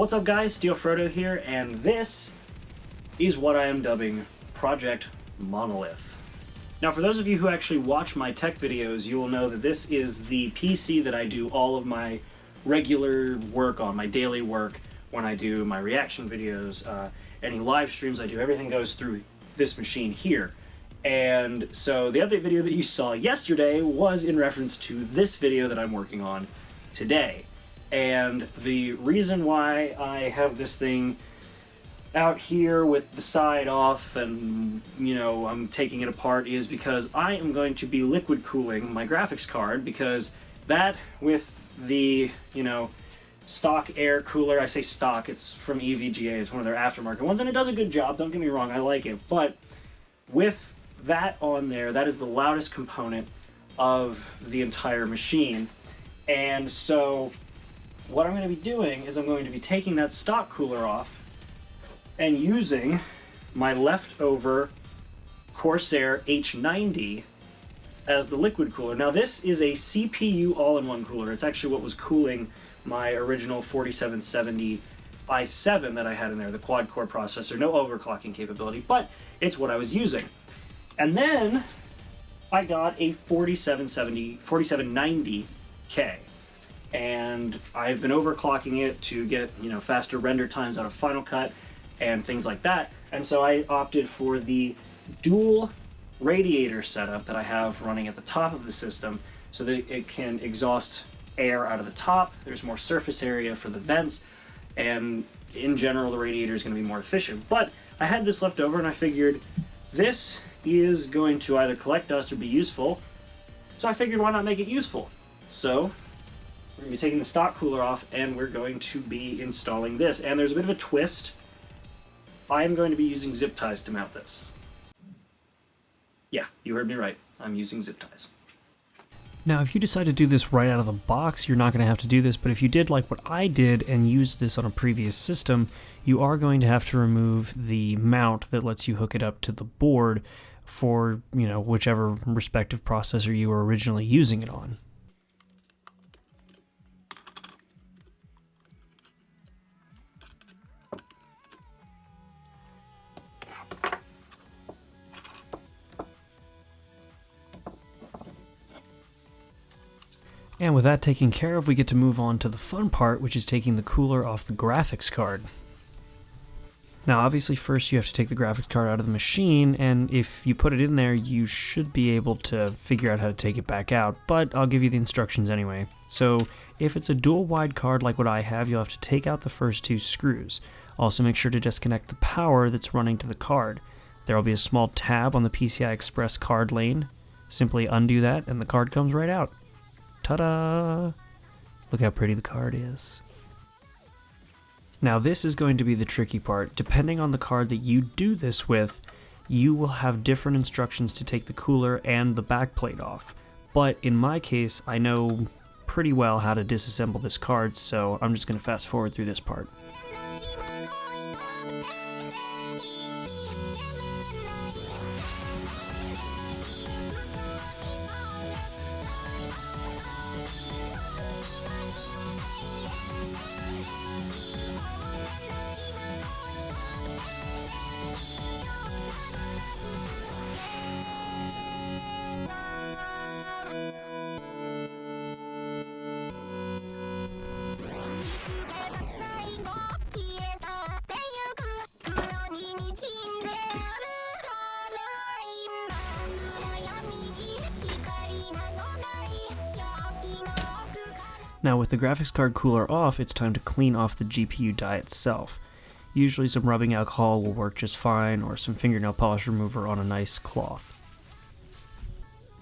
What's up guys, Steel Frodo here, and this is what I am dubbing Project Monolith. Now for those of you who actually watch my tech videos, you will know that this is the PC that I do all of my regular work on, my daily work, when I do my reaction videos, any live streams I do, everything goes through this machine here. And so the update video that you saw yesterday was in reference to this video that I'm working on today. And the reason why I have this thing out here with the side off and, you know, I'm taking it apart is because I am going to be liquid cooling my graphics card, because that with the, you know, stock air cooler, I say stock, it's from EVGA, it's one of their aftermarket ones, and it does a good job, don't get me wrong, I like it, but with that on there, that is the loudest component of the entire machine. And so what I'm going to be doing is I'm going to be taking that stock cooler off and using my leftover Corsair H90 as the liquid cooler. Now this is a CPU all-in-one cooler. It's actually what was cooling my original 4770 i7 that I had in there, the quad-core processor, no overclocking capability, but it's what I was using. And then I got a 4790K, and I've been overclocking it to get, you know, faster render times out of Final Cut and things like that. And so I opted for the dual radiator setup that I have running at the top of the system so that it can exhaust air out of the top. There's more surface area for the vents, and in general the radiator is going to be more efficient. But I had this left over and I figured this is going to either collect dust or be useful, so I figured why not make it useful. So we're going to be taking the stock cooler off and we're going to be installing this. And there's a bit of a twist. I am going to be using zip ties to mount this. Yeah, you heard me right. I'm using zip ties. Now, if you decide to do this right out of the box, you're not going to have to do this, but if you did like what I did and used this on a previous system, you are going to have to remove the mount that lets you hook it up to the board for, you know, whichever respective processor you were originally using it on. And with that taken care of, we get to move on to the fun part, which is taking the cooler off the graphics card. Now obviously first you have to take the graphics card out of the machine, and if you put it in there you should be able to figure out how to take it back out, but I'll give you the instructions anyway. So if it's a dual wide card like what I have, you'll have to take out the first two screws. Also make sure to disconnect the power that's running to the card. There will be a small tab on the PCI Express card lane. Simply undo that and the card comes right out. Ta-da! Look how pretty the card is. Now this is going to be the tricky part. Depending on the card that you do this with, you will have different instructions to take the cooler and the backplate off. But in my case, I know pretty well how to disassemble this card, so I'm just going to fast forward through this part. Now with the graphics card cooler off, it's time to clean off the GPU die itself. Usually some rubbing alcohol will work just fine, or some fingernail polish remover on a nice cloth.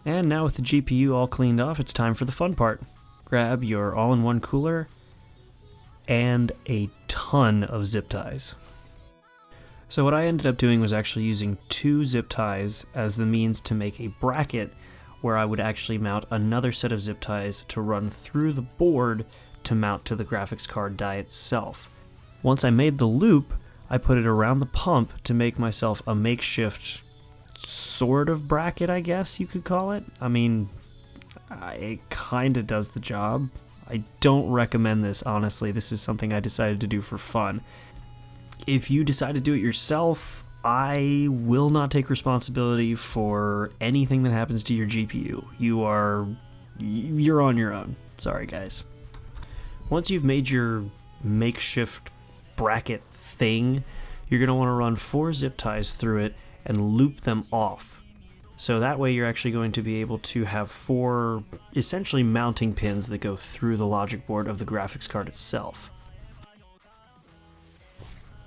And now with the GPU all cleaned off, it's time for the fun part. Grab your all-in-one cooler and a ton of zip ties. So what I ended up doing was actually using 2 zip ties as the means to make a bracket where I would actually mount another set of zip ties to run through the board to mount to the graphics card die itself. Once I made the loop, I put it around the pump to make myself a makeshift sort of bracket, I guess you could call it. I mean, it kinda does the job, I don't recommend this, honestly. This is something I decided to do for fun. If you decide to do it yourself, I will not take responsibility for anything that happens to your GPU. You're on your own. Sorry, guys. Once you've made your makeshift bracket thing, you're going to want to run 4 zip ties through it and loop them off. So that way you're actually going to be able to have 4 essentially mounting pins that go through the logic board of the graphics card itself.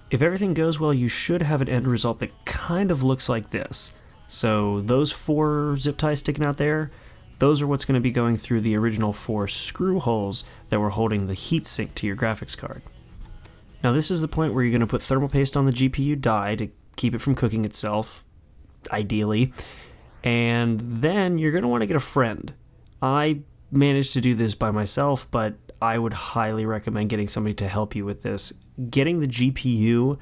If everything goes well, you should have an end result that kind of looks like this. So those 4 zip ties sticking out there, those are what's going to be going through the original 4 screw holes that were holding the heatsink to your graphics card. Now this is the point where you're going to put thermal paste on the GPU die to keep it from cooking itself, ideally. And then you're going to want to get a friend. I managed to do this by myself, but I would highly recommend getting somebody to help you with this. Getting the GPU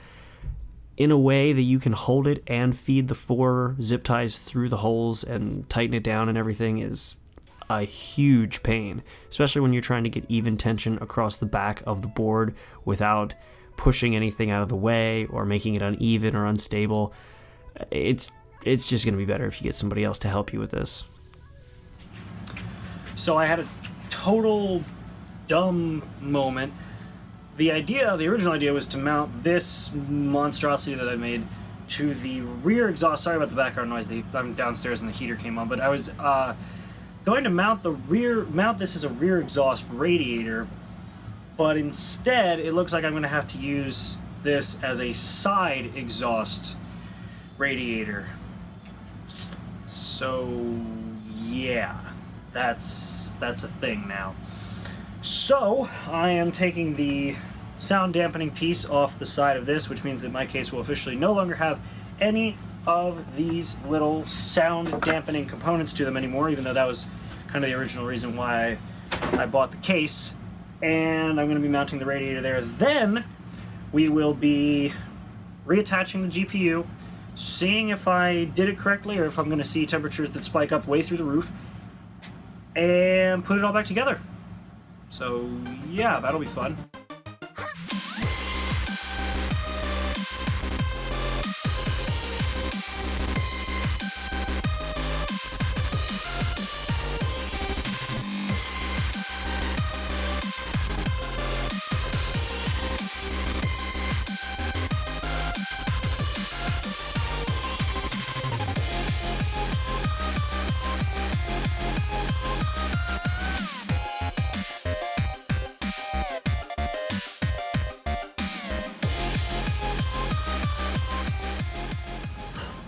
in a way that you can hold it and feed the 4 zip ties through the holes and tighten it down and everything is a huge pain, especially when you're trying to get even tension across the back of the board without pushing anything out of the way or making it uneven or unstable. It's just going to be better if you get somebody else to help you with this. So I had a total dumb moment. The original idea was to mount this monstrosity that I made to the rear exhaust. Sorry about the background noise. I'm downstairs and the heater came on, but I was going to mount this as a rear exhaust radiator, but instead it looks like I'm going to have to use this as a side exhaust radiator. So yeah, that's a thing now. So I am taking the sound dampening piece off the side of this, which means that my case will officially no longer have any of these little sound dampening components to them anymore, even though that was kind of the original reason why I bought the case. And I'm going to be mounting the radiator there. Then we will be reattaching the GPU, seeing if I did it correctly or if I'm going to see temperatures that spike up way through the roof, and put it all back together. So yeah, that'll be fun.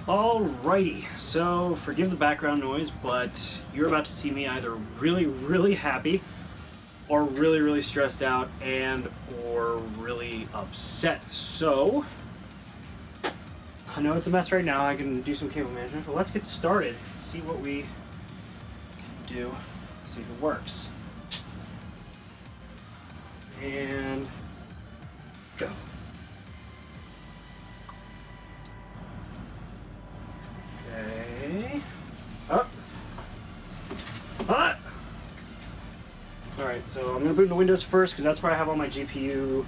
Alrighty, so forgive the background noise, but you're about to see me either really, really happy, or really, really stressed out, or really upset. So, I know it's a mess right now, I can do some cable management, but let's get started, see what we can do, see if it works. And go. Okay. Up. Hot. Alright, so I'm going to boot into Windows first because that's where I have all my GPU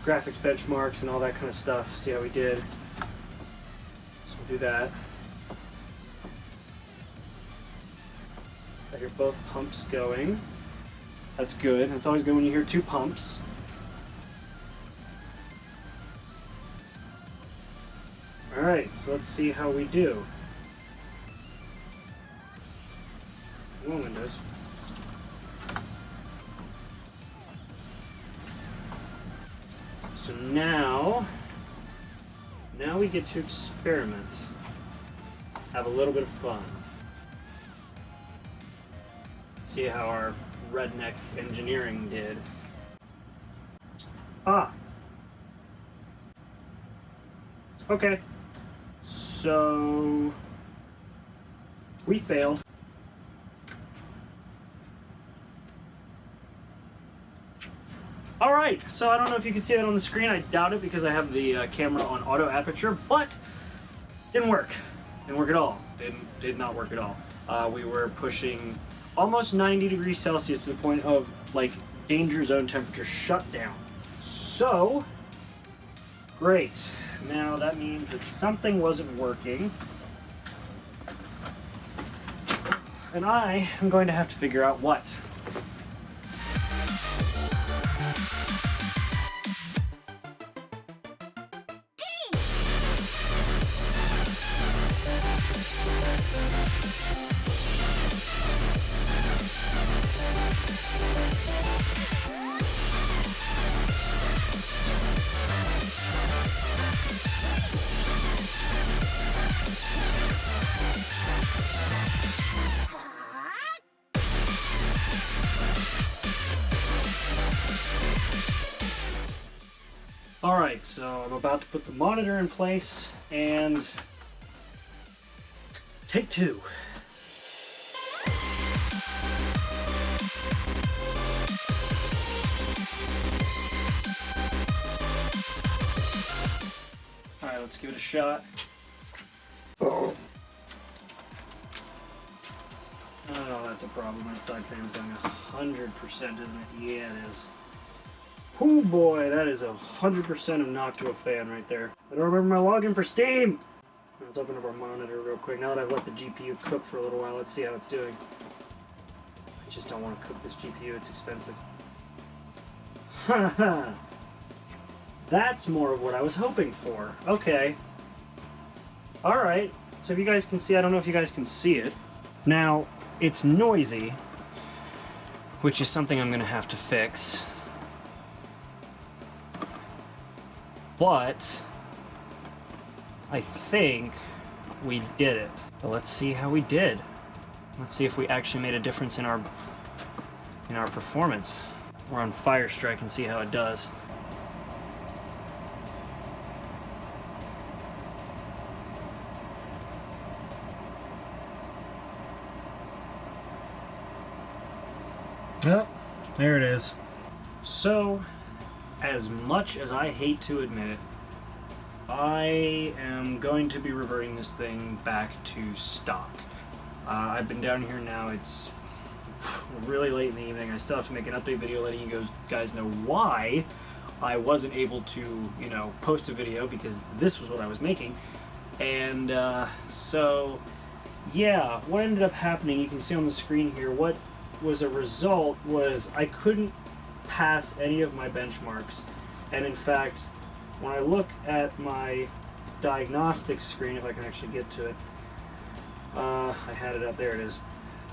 graphics benchmarks and all that kind of stuff. See how we did. So we'll do that. I hear both pumps going. That's good. It's always good when you hear 2 pumps. Alright, so let's see how we do. Come on, Windows. So now we get to experiment. Have a little bit of fun. See how our redneck engineering did. Okay. So we failed. Alright, so I don't know if you can see that on the screen. I doubt it because I have the camera on auto aperture, but didn't work. Didn't work at all. Did not work at all. We were pushing almost 90 degrees Celsius to the point of, like, danger zone temperature shutdown. So, great. Now that means that something wasn't working. And I am going to have to figure out what. Alright, so I'm about to put the monitor in place, and take two. Alright, let's give it a shot. Oh, that's a problem. That side fan's going 100%, isn't it? Yeah, it is. Oh boy, that is 100% of knock to a fan right there. I don't remember my login for Steam! Let's open up our monitor real quick. Now that I've let the GPU cook for a little while, let's see how it's doing. I just don't want to cook this GPU, it's expensive. Haha! That's more of what I was hoping for. Okay. Alright, so if you guys can see, I don't know if you guys can see it. Now, it's noisy, which is something I'm going to have to fix. But I think we did it. But let's see how we did. Let's see if we actually made a difference in our performance. We're on Fire Strike and see how it does. Yep, there it is. So, as much as I hate to admit it, I am going to be reverting this thing back to stock. I've been down here now, it's really late in the evening. I still have to make an update video letting you guys know why I wasn't able to, post a video, because this was what I was making. And so, yeah, what ended up happening, you can see on the screen here, what was a result was I couldn't pass any of my benchmarks. And in fact, when I look at my diagnostic screen, if I can actually get to it, I had it up, there it is.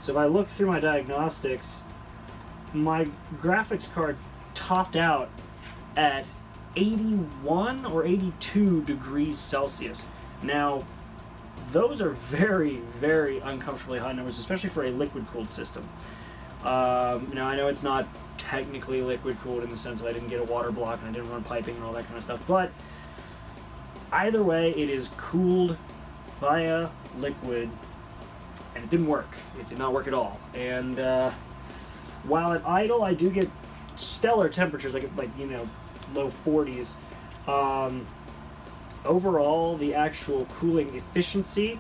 So if I look through my diagnostics, my graphics card topped out at 81 or 82 degrees Celsius. Now, those are very, very uncomfortably high numbers, especially for a liquid-cooled system. Now, I know it's not technically liquid-cooled in the sense that I didn't get a water block and I didn't run piping and all that kind of stuff, but either way, it is cooled via liquid, and it didn't work. It did not work at all. And while at idle, I do get stellar temperatures, like low 40s. Overall, the actual cooling efficiency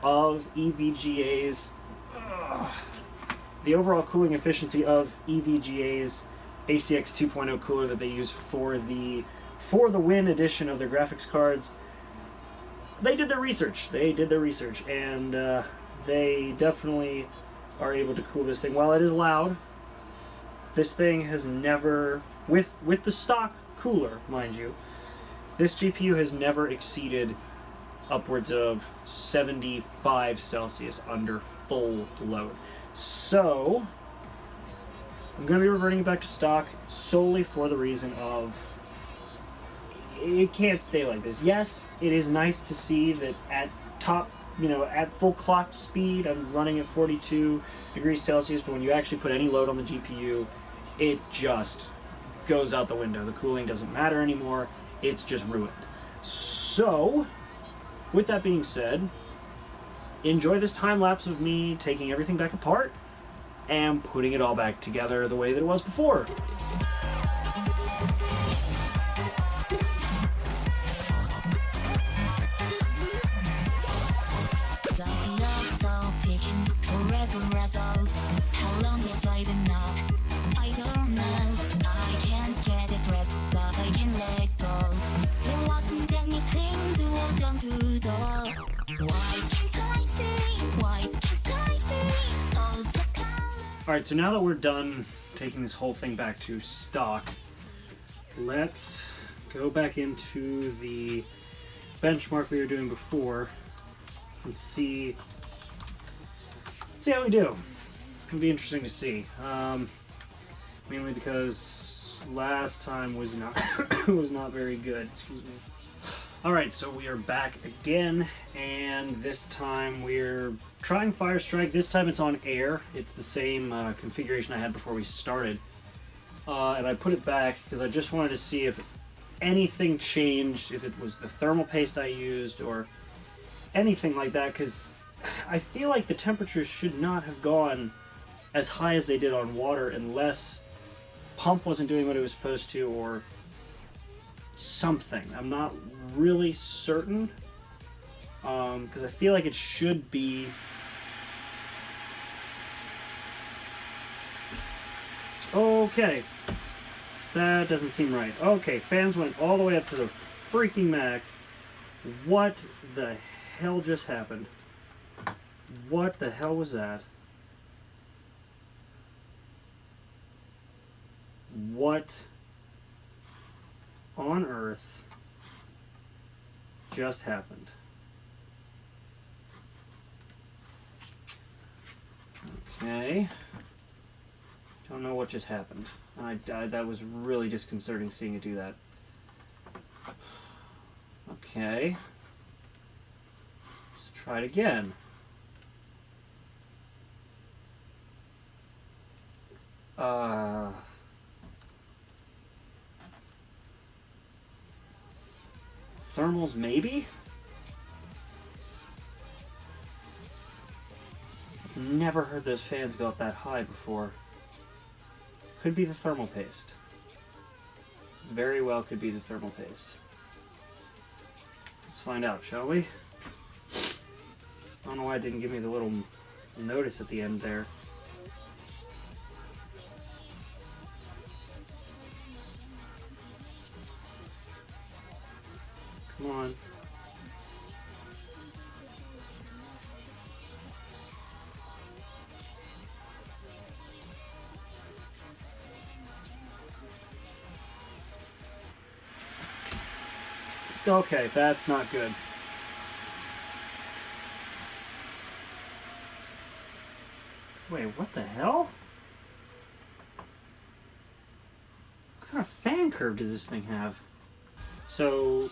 of EVGA's ACX 2.0 cooler that they use for the Win edition of their graphics cards, they did their research. And they definitely are able to cool this thing. While it is loud, this thing has never, with the stock cooler, mind you, this GPU has never exceeded upwards of 75 Celsius under full load. So, I'm going to be reverting it back to stock solely for the reason of it can't stay like this. Yes, it is nice to see that at top, at full clock speed, I'm running at 42 degrees Celsius, but when you actually put any load on the GPU, it just goes out the window. The cooling doesn't matter anymore. It's just ruined. So, with that being said, enjoy this time lapse of me taking everything back apart and putting it all back together the way that it was before. Alright, so now that we're done taking this whole thing back to stock, let's go back into the benchmark we were doing before and see how we do. It'll be interesting to see. Mainly because last time was not was not very good. Excuse me. Alright, so we are back again, and this time we're trying Fire Strike. This time it's on air. It's the same configuration I had before we started. And I put it back because I just wanted to see if anything changed, if it was the thermal paste I used or anything like that, because I feel like the temperatures should not have gone as high as they did on water unless pump wasn't doing what it was supposed to or something. I'm not really certain because I feel like it should be okay. That doesn't seem right. Okay, fans went all the way up to the freaking max. What the hell just happened? What the hell was that? What on earth just happened? Okay. Don't know what just happened. That was really disconcerting seeing it do that. Okay. Let's try it again. Thermals, maybe? I've never heard those fans go up that high before. Could be the thermal paste. Very well could be the thermal paste. Let's find out, shall we? I don't know why it didn't give me the little notice at the end there. Come on. Okay, that's not good. Wait, what the hell? What kind of fan curve does this thing have? So,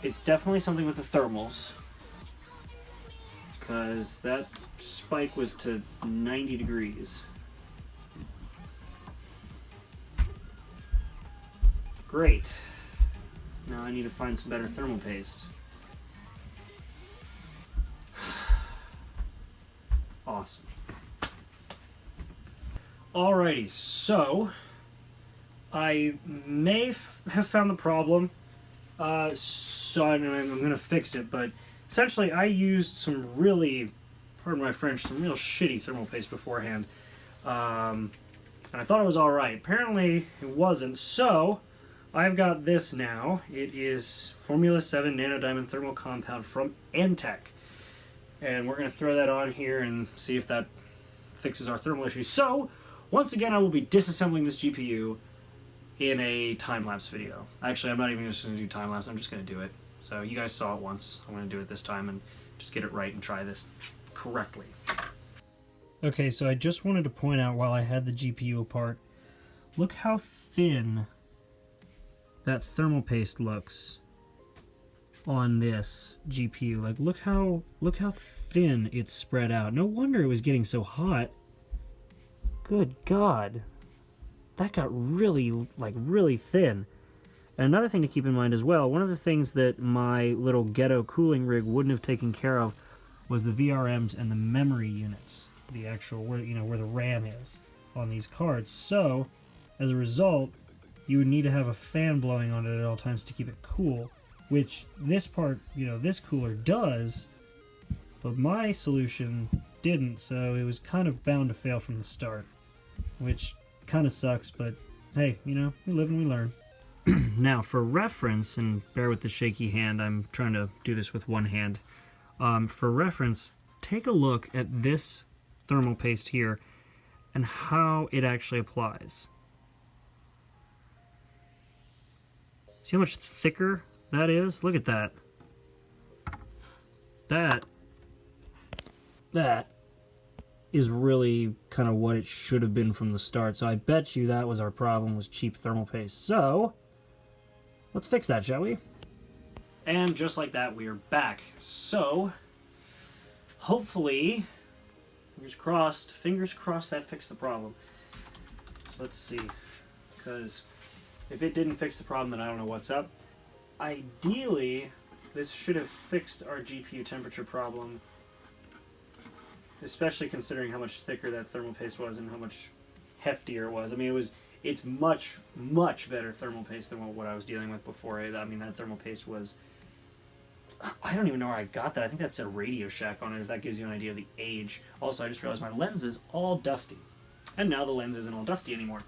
it's definitely something with the thermals, because that spike was to 90 degrees. Great. Now I need to find some better thermal paste. Awesome. Alrighty, so I may have found the problem. So I'm going to fix it, but essentially I used some really, pardon my French, some real shitty thermal paste beforehand. And I thought it was alright. Apparently it wasn't, so I've got this now. It is Formula 7 Nanodiamond Thermal Compound from Entech. And we're going to throw that on here and see if that fixes our thermal issues. So, once again, I will be disassembling this GPU in a time-lapse video. Actually, I'm not even just going to do time-lapse, I'm just going to do it. So, you guys saw it once. I'm going to do it this time and just get it right and try this correctly. Okay, so I just wanted to point out while I had the GPU apart, look how thin that thermal paste looks on this GPU. Like, look how thin it's spread out. No wonder it was getting so hot. Good God. That got really, really thin. And another thing to keep in mind as well, one of the things that my little ghetto cooling rig wouldn't have taken care of was the VRMs and the memory units. The actual, where the RAM is on these cards. So, as a result, you would need to have a fan blowing on it at all times to keep it cool, which this part, this cooler does, but my solution didn't, so it was kind of bound to fail from the start, which kind of sucks, but hey, we live and we learn. Now, for reference, and bear with the shaky hand, I'm trying to do this with one hand. For reference, take a look at this thermal paste here, and how it actually applies. See how much thicker that is? Look at that. That is really kind of what it should have been from the start. So I bet you that was our problem, was cheap thermal paste. So let's fix that, shall we? And just like that, we are back. So hopefully, fingers crossed that fixed the problem. So let's see, because if it didn't fix the problem, then I don't know what's up. Ideally, this should have fixed our GPU temperature problem, especially considering how much thicker that thermal paste was and how much heftier it was. I mean, it's much, much better thermal paste than what I was dealing with before. I mean, that thermal paste was... I don't even know where I got that. I think that said Radio Shack on it, if that gives you an idea of the age. Also, I just realized my lens is all dusty. And now the lens isn't all dusty anymore.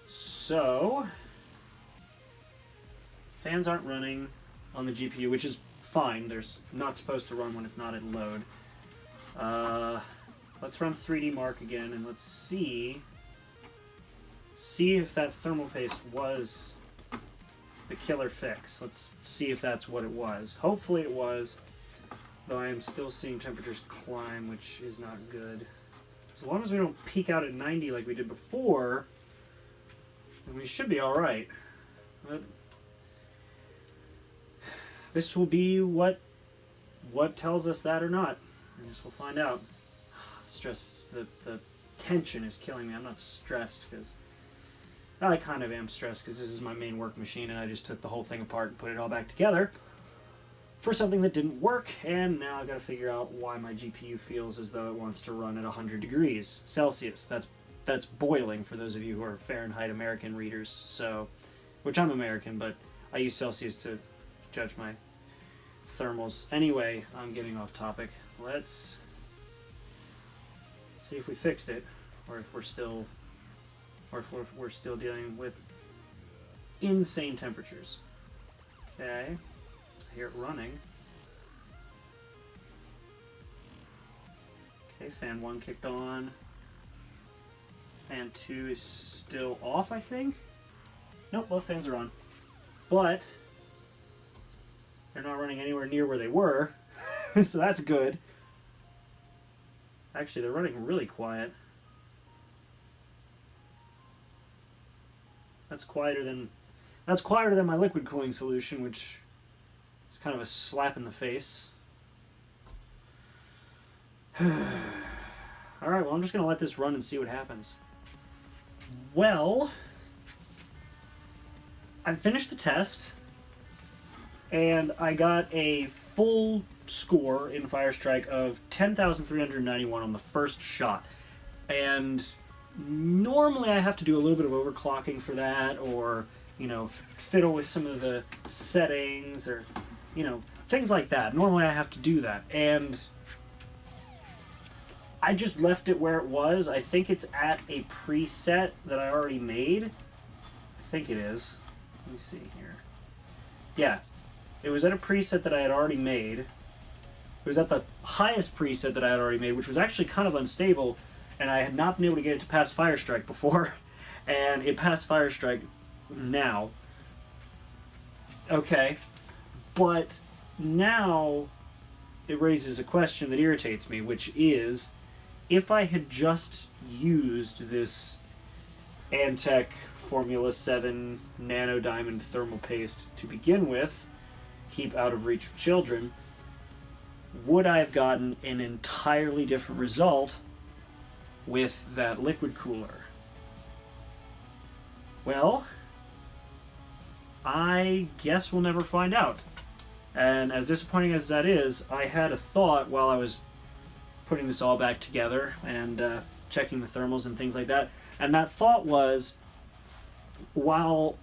So... fans aren't running on the GPU, which is fine. They're not supposed to run when it's not at load. Let's run 3D Mark again, and let's see if that thermal paste was the killer fix. Let's see if that's what it was. Hopefully it was, though I am still seeing temperatures climb, which is not good. As long as we don't peak out at 90 like we did before, then we should be alright. But this will be what tells us that or not. I guess we'll find out. Stress, the tension is killing me. I'm not stressed because I kind of am stressed because this is my main work machine and I just took the whole thing apart and put it all back together for something that didn't work, and now I've got to figure out why my GPU feels as though it wants to run at 100 degrees Celsius. That's boiling for those of you who are Fahrenheit American readers. So, which I'm American, but I use Celsius to judge my thermals. Anyway, I'm getting off topic. Let's see if we fixed it, or if we're still dealing with insane temperatures. Okay, I hear it running. Okay, fan 1 kicked on. Fan 2 is still off, I think. Nope, both fans are on, but they're not running anywhere near where they were, so that's good. Actually, they're running really quiet. That's quieter than my liquid cooling solution, which is kind of a slap in the face. Alright, well, I'm just going to let this run and see what happens. Well, I finished the test, and I got a full score in Firestrike of 10,391 on the first shot. And normally I have to do a little bit of overclocking for that, or, fiddle with some of the settings, or, things like that. Normally I have to do that. And I just left it where it was. I think it's at a preset that I already made. I think it is. Let me see here. Yeah. It was at a preset that I had already made. It was at the highest preset that I had already made, which was actually kind of unstable, and I had not been able to get it to pass Firestrike before, and it passed Firestrike now. Okay, but now it raises a question that irritates me, which is, if I had just used this Antec Formula 7 Nano Diamond thermal paste to begin with, keep out of reach of children, would I have gotten an entirely different result with that liquid cooler? Well, I guess we'll never find out. And as disappointing as that is, I had a thought while I was putting this all back together and checking the thermals and things like that. And that thought was, while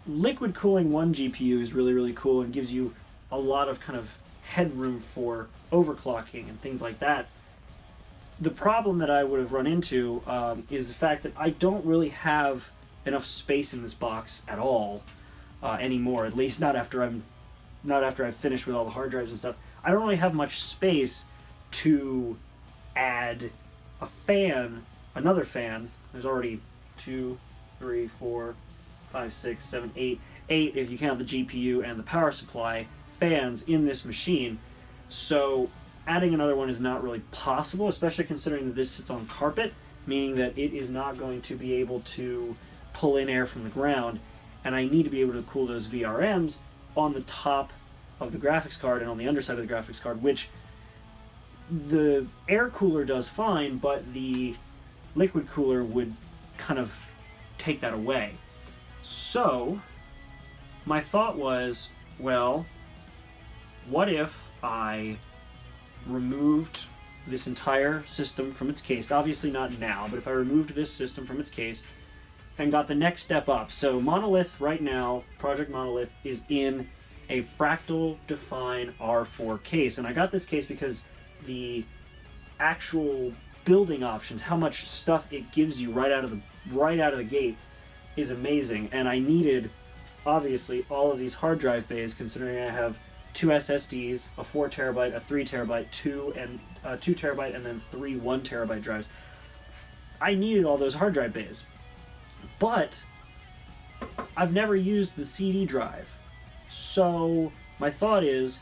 liquid cooling one GPU is really, really cool and gives you a lot of kind of headroom for overclocking and things like that, the problem that I would have run into is the fact that I don't really have enough space in this box at all anymore. At least not after I've finished with all the hard drives and stuff. I don't really have much space to add a fan another fan. There's already 2, 3, 4, 5, 6, 7, 8 if you count the GPU and the power supply fans in this machine. So adding another one is not really possible, especially considering that this sits on carpet, meaning that it is not going to be able to pull in air from the ground, and I need to be able to cool those VRMs on the top of the graphics card and on the underside of the graphics card, which the air cooler does fine, but the liquid cooler would kind of take that away. So my thought was, well, what if I removed this entire system from its case? Obviously not now, but if I removed this system from its case and got the next step up. So Monolith right now, Project Monolith, is in a fractal define R4 case, and I got this case because the actual building options, how much stuff it gives you right out of the gate, is amazing. And I needed, obviously, all of these hard drive bays, considering I have 2 SSDs, a 4 terabyte, a 3 terabyte, 2 terabyte, and then 3 1 terabyte drives. I needed all those hard drive bays, but I've never used the CD drive. So my thought is,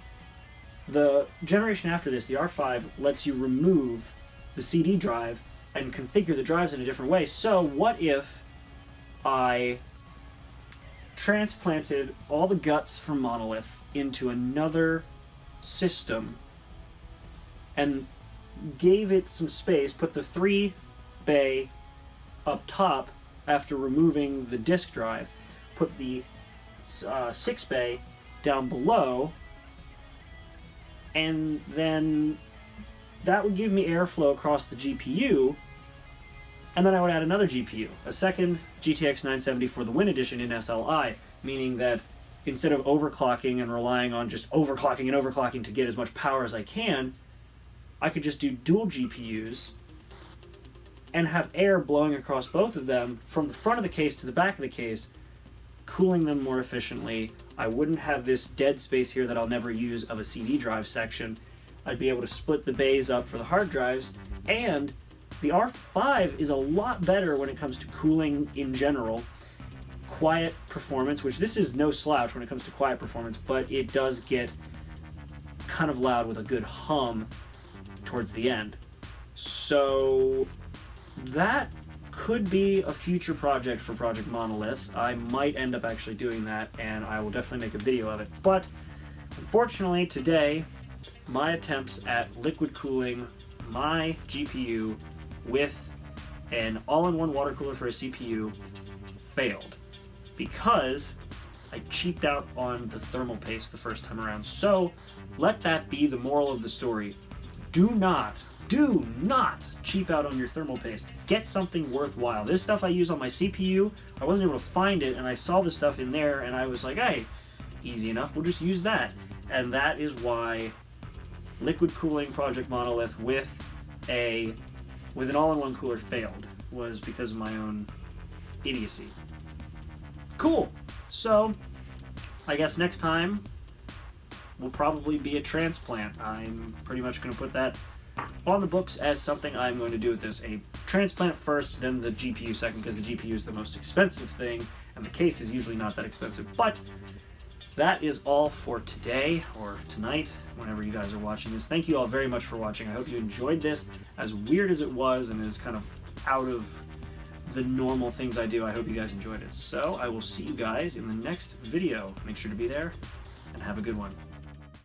the generation after this, the R5, lets you remove the CD drive and configure the drives in a different way. So what if I transplanted all the guts from Monolith into another system and gave it some space, put the 3 bay up top after removing the disk drive, put the 6 bay down below, and then that would give me airflow across the GPU, and then I would add another GPU, a second GTX 970 for the Win Edition in SLI, meaning that instead of overclocking and relying on just overclocking and overclocking to get as much power as I can, I could just do dual GPUs and have air blowing across both of them from the front of the case to the back of the case, cooling them more efficiently. I wouldn't have this dead space here that I'll never use of a CD drive section. I'd be able to split the bays up for the hard drives, and the R5 is a lot better when it comes to cooling in general. Quiet performance, which this is no slouch when it comes to quiet performance, but it does get kind of loud with a good hum towards the end. So that could be a future project for Project Monolith. I might end up actually doing that, and I will definitely make a video of it. But unfortunately today, my attempts at liquid cooling my GPU with an all-in-one water cooler for a CPU failed, because I cheaped out on the thermal paste the first time around. So let that be the moral of the story. Do not cheap out on your thermal paste. Get something worthwhile. This stuff I use on my CPU, I wasn't able to find it, and I saw the stuff in there, and I was like, hey, easy enough, we'll just use that. And that is why liquid cooling Project Monolith with an all-in-one cooler failed, was because of my own idiocy. Cool. So I guess next time will probably be a transplant. I'm pretty much going to put that on the books as something I'm going to do with this. A transplant first, then the GPU second, because the GPU is the most expensive thing, and the case is usually not that expensive. But that is all for today, or tonight, whenever you guys are watching this. Thank you all very much for watching. I hope you enjoyed this, as weird as it was and is kind of out of the normal things I do. I hope you guys enjoyed it. So I will see you guys in the next video. Make sure to be there, and have a good one.